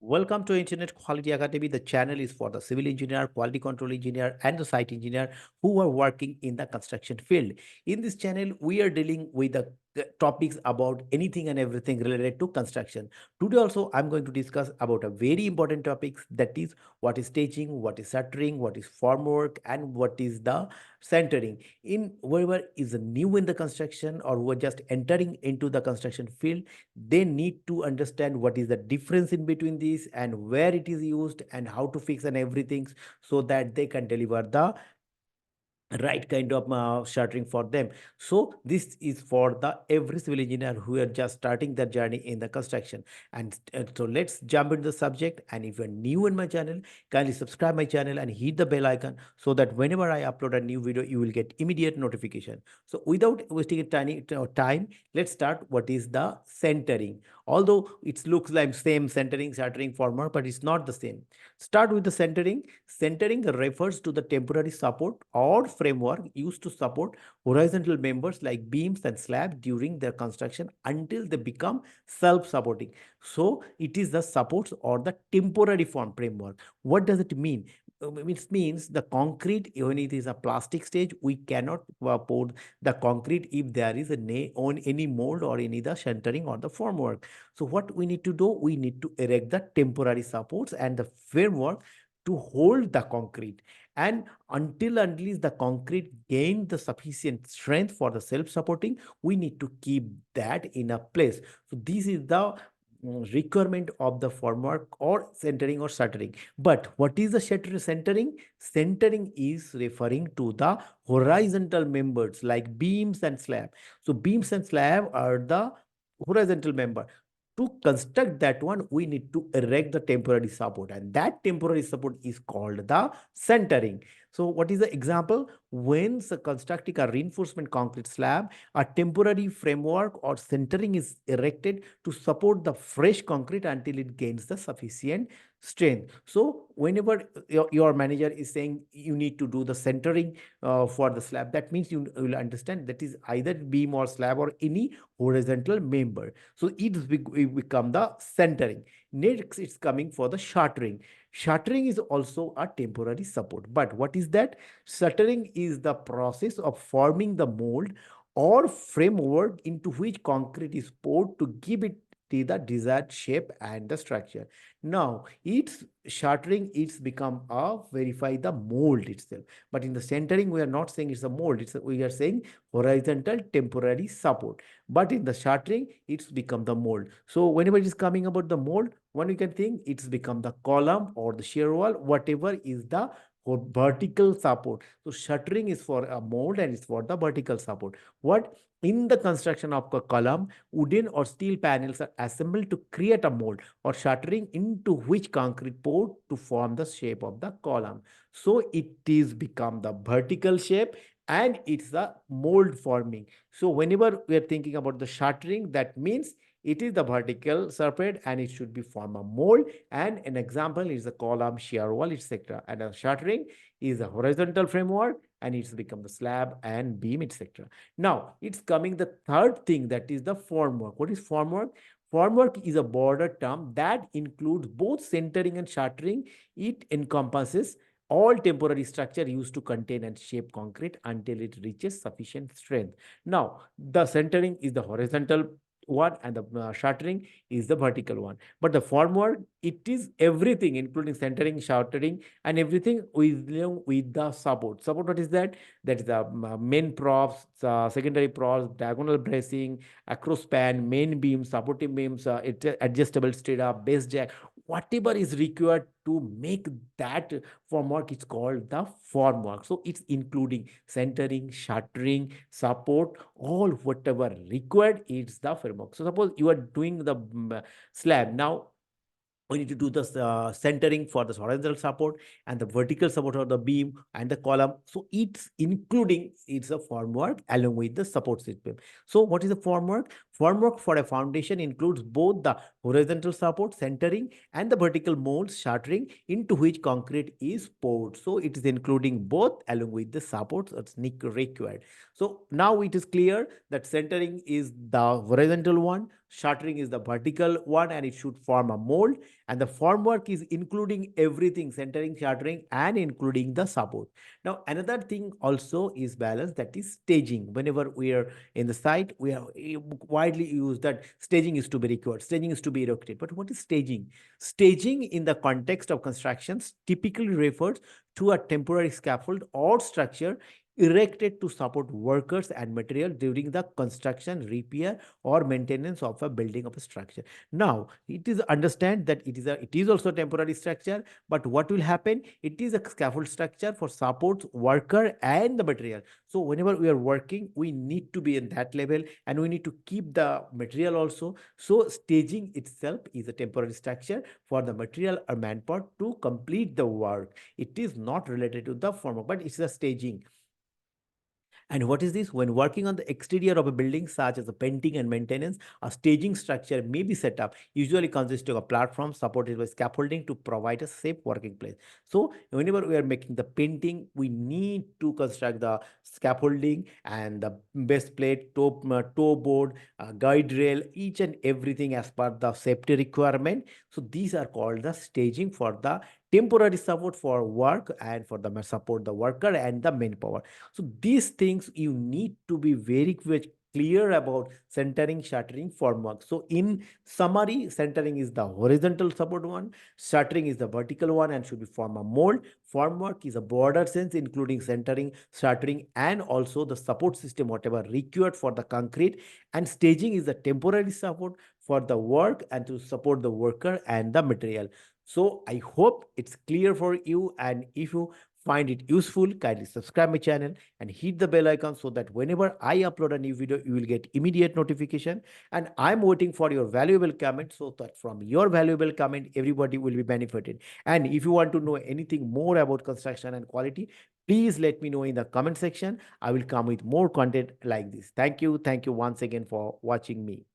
Welcome to Internet Quality Academy. The channel is for the civil engineer, quality control engineer, and the site engineer who are working in the construction field. In this channel, we are dealing with the topics about anything and everything related to construction. Today also, I'm going to discuss about a very important topic, that is what is staging, what is shuttering, what is formwork, and what is the centering. In whoever is new in the construction or who are just entering into the construction field, they need to understand what is the difference in between these and where it is used and how to fix and everything, so that they can deliver the right kind of shuttering for them. So this is for the every civil engineer who are just starting their journey in the construction. And so let's jump into the subject. And if you're new in my channel, kindly subscribe my channel and hit the bell icon, so that whenever I upload a new video, you will get immediate notification. So without wasting a tiny time, let's start. What is the centering? Although it looks like same centering, shuttering, former, but it's not the same. Start with the centering. Centering refers to the temporary support or framework used to support horizontal members like beams and slabs during their construction until they become self-supporting. So it is the supports or the temporary form framework. What does it mean? It means the concrete, when it is a plastic stage, we cannot pour the concrete if there is on any mold or any the centering or the formwork. So what we need to do, we need to erect the temporary supports and the framework to hold the concrete, and until the concrete gain the sufficient strength for the self-supporting, we need to keep that in a place. So this is the requirement of the formwork or centering or shuttering. But what is the centering? Centering is referring to the horizontal members like beams and slab. So beams and slab are the horizontal member. To construct that one, we need to erect the temporary support, and that temporary support is called the centering. So what is the example? When constructing a reinforcement concrete slab, a temporary framework or centering is erected to support the fresh concrete until it gains the sufficient strength. So whenever your manager is saying you need to do the centering for the slab, that means you will understand that is either beam or slab or any horizontal member. So it become the centering. Next, it's coming for the shuttering. Shuttering is also a temporary support. But what is that? Shuttering is the process of forming the mold or framework into which concrete is poured to give it the desired shape and the structure. Now, it's shuttering, it's become a verify the mold itself. But in the centering, we are not saying it's a mold. We are saying horizontal temporary support. But in the shuttering, it's become the mold. So whenever it is coming about the mold, one you can think it's become the column or the shear wall, whatever is the vertical support. So shuttering is for a mold and it's for the vertical support. What? In the construction of a column, wooden or steel panels are assembled to create a mold or shuttering into which concrete poured to form the shape of the column. So it is become the vertical shape and it's the mold forming. So whenever we are thinking about the shuttering, that means it is the vertical surface and it should be form a mold. And an example is the column, shear wall, etc. And a shuttering is a horizontal framework and it's become the slab and beam, etc. Now it's coming the third thing, that is the formwork. What is formwork? Formwork is a broader term that includes both centering and shuttering. It encompasses all temporary structure used to contain and shape concrete until it reaches sufficient strength. Now, the centering is the horizontal one and the shuttering is the vertical one. But the formwork, it is everything, including centering, shuttering, and everything with the support. Support, what is that? That is the main props, secondary props, diagonal bracing, across span, main beams, supporting beams, adjustable straight-up, base jack, whatever is required to make that formwork is called the formwork. So it's including centering, shuttering, support, all whatever required is the framework. So suppose you are doing the slab. Now we need to do the centering for the horizontal support and the vertical support of the beam and the column. So it's including, it's a formwork along with the support system. So what is the formwork? Formwork for a foundation includes both the horizontal support, centering, and the vertical molds, shuttering, into which concrete is poured. So it is including both along with the supports that's required. So now it is clear that centering is the horizontal one, shuttering is the vertical one, and it should form a mold. And the formwork is including everything, centering, shuttering, and including the support. Now, another thing also is balance, that is staging. Whenever we are in the site, we are widely used that staging is to be required, staging is to be erected. But what is staging? Staging in the context of constructions typically refers to a temporary scaffold or structure erected to support workers and material during the construction, repair, or maintenance of a building of a structure. Now, it is understand that it is also a temporary structure, but what will happen? It is a scaffold structure for supports worker and the material. So whenever we are working, we need to be in that level, and we need to keep the material also. So staging itself is a temporary structure for the material or manpower to complete the work. It is not related to the form, but it's a staging. And what is this? When working on the exterior of a building, such as the painting and maintenance, a staging structure may be set up, usually consisting of a platform supported by scaffolding to provide a safe working place. So, whenever we are making the painting, we need to construct the scaffolding and the base plate, toe board, guide rail, each and everything as per the safety requirement. So, these are called the staging for the temporary support for work and for the support the worker and the manpower. So these things you need to be very clear about centering, shuttering, formwork. So in summary, centering is the horizontal support one, shuttering is the vertical one and should be form a mold. Formwork is a broader sense, including centering, shuttering, and also the support system, whatever required for the concrete. And staging is the temporary support for the work and to support the worker and the material. So I hope it's clear for you. And if you find it useful, kindly subscribe my channel and hit the bell icon so that whenever I upload a new video, you will get immediate notification. And I'm waiting for your valuable comment so that from your valuable comment, everybody will be benefited. And if you want to know anything more about construction and quality, please let me know in the comment section. I will come with more content like this. Thank you. Thank you once again for watching me.